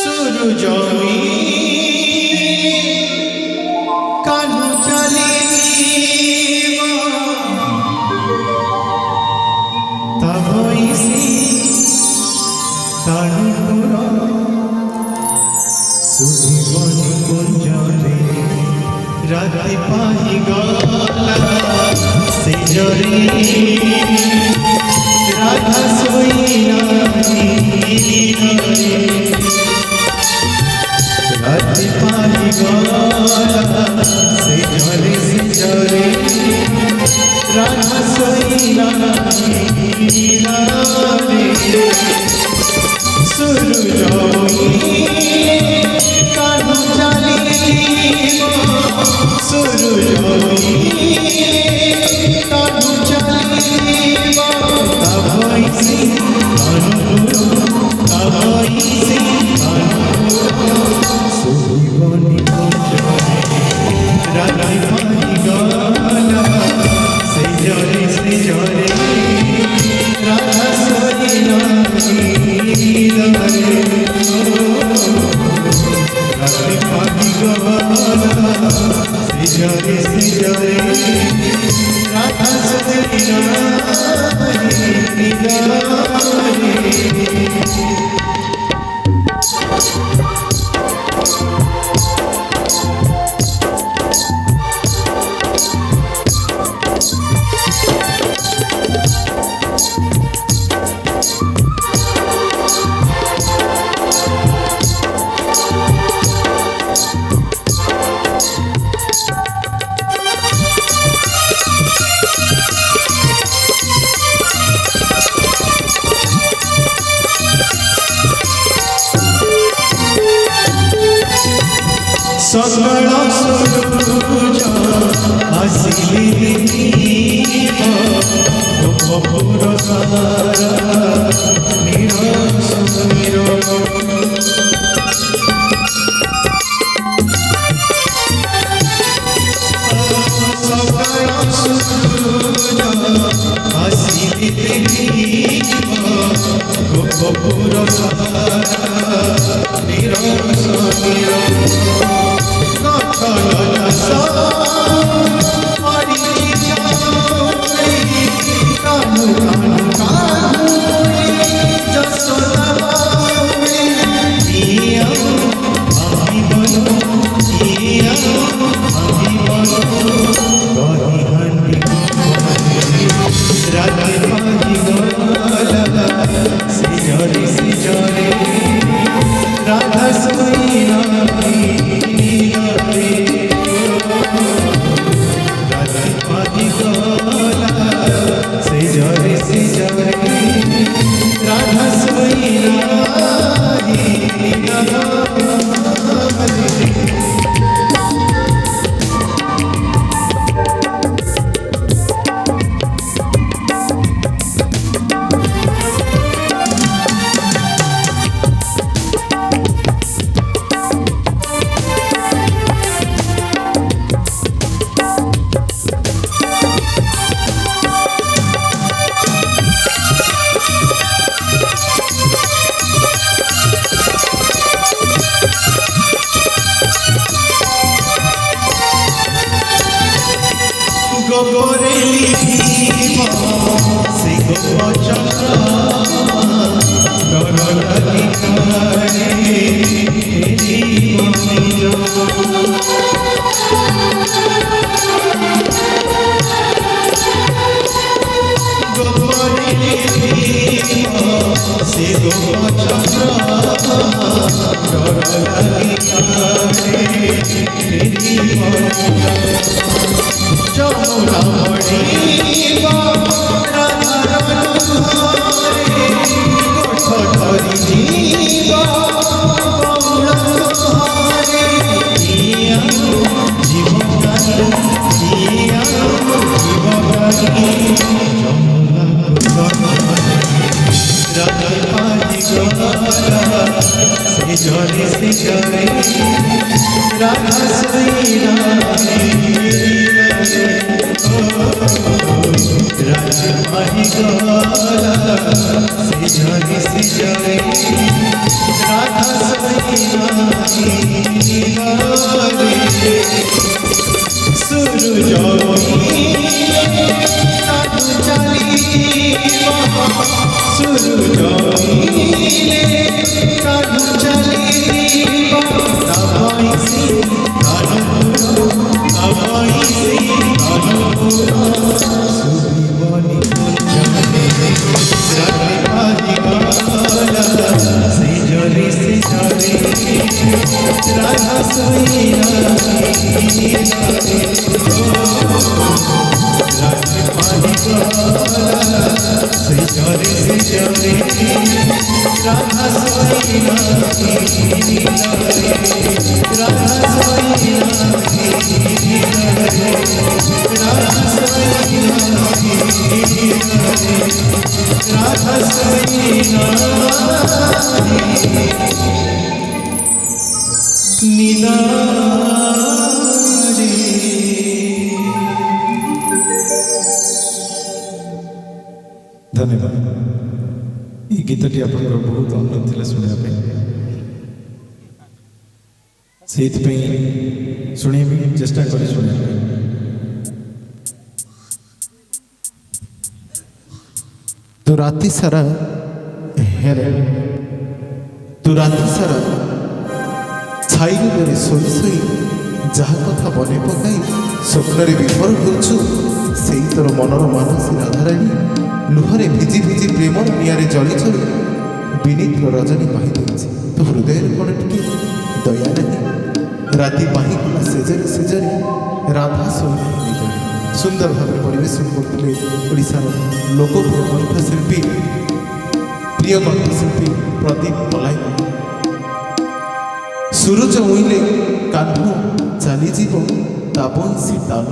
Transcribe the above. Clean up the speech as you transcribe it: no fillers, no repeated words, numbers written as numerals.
সুরজমি কানু চালিব তবইসি তানুপুর সুজীবনী কুঞ্জরে রাতি পাহি গলা সেজরে রাধা সইনা রাতি পাহি গলা সেজরে সেজরে রাধা সইনা সুরজমি কানু চালিব সুরজমি কানু চালিব তবইসি তানুপুর তবইসি তানুপুর সুজীবনী কুঞ্জরে রাতি পাহি গলা সেজরে সেজরে রাধা সইনা রাতি পাহি গলা সেজরে সেজরে রাধা সইনা সকল সূরজ আসিলে গোপুর সারা নিরসুর সকল সূরজ আসিলে গোপুর সারা নিরসুর রাধা সইনা রাতি পাহি গলা সেজরে সেজরে রাধা সইনা গোপরে লিখিব সে গোপচন্দ্র ডর লাগিকারে গোপরে লিখিব সে গোপচন্দ্র ডর লাগিকারে যমুনা মণিব রাধার অনুহারে কোঠ ধরি জীব গৌরহারে জীবকারী জীবকারী যমুনা রাধা পাহি গলা সেজরে সেজরে রাধা সইনা রাধা পাহি গলা সেজরে সেজরে রাধা সইনা सूरज धन्यवाद। ये गीतटी आप बहुत अनुरोध थे शुणा से शुणी चेष्टा कर शुणा तू राति सारा हेरे तू राति सारा छाई बेले शोई शोई जहा कथा बने पकाई स्वप्न विफल करछु से तोर मनर मानसी राधाराणी लुहरे भिजी भिजी प्रेमर निआरे जली चली विनीत रजनी पाही देछि तो हृदय कौन टिके दया नहीं राति पाही गला सेजरे सेजरे राधा सोई निदरे सुंदर भाव परिवेशन करते ओडिशार लोकप्रिय कंठशिल्पी प्रिय कंठशिल्पी प्रदीप पलाई सूरज उइले कान्ह चलीज तापई से ताल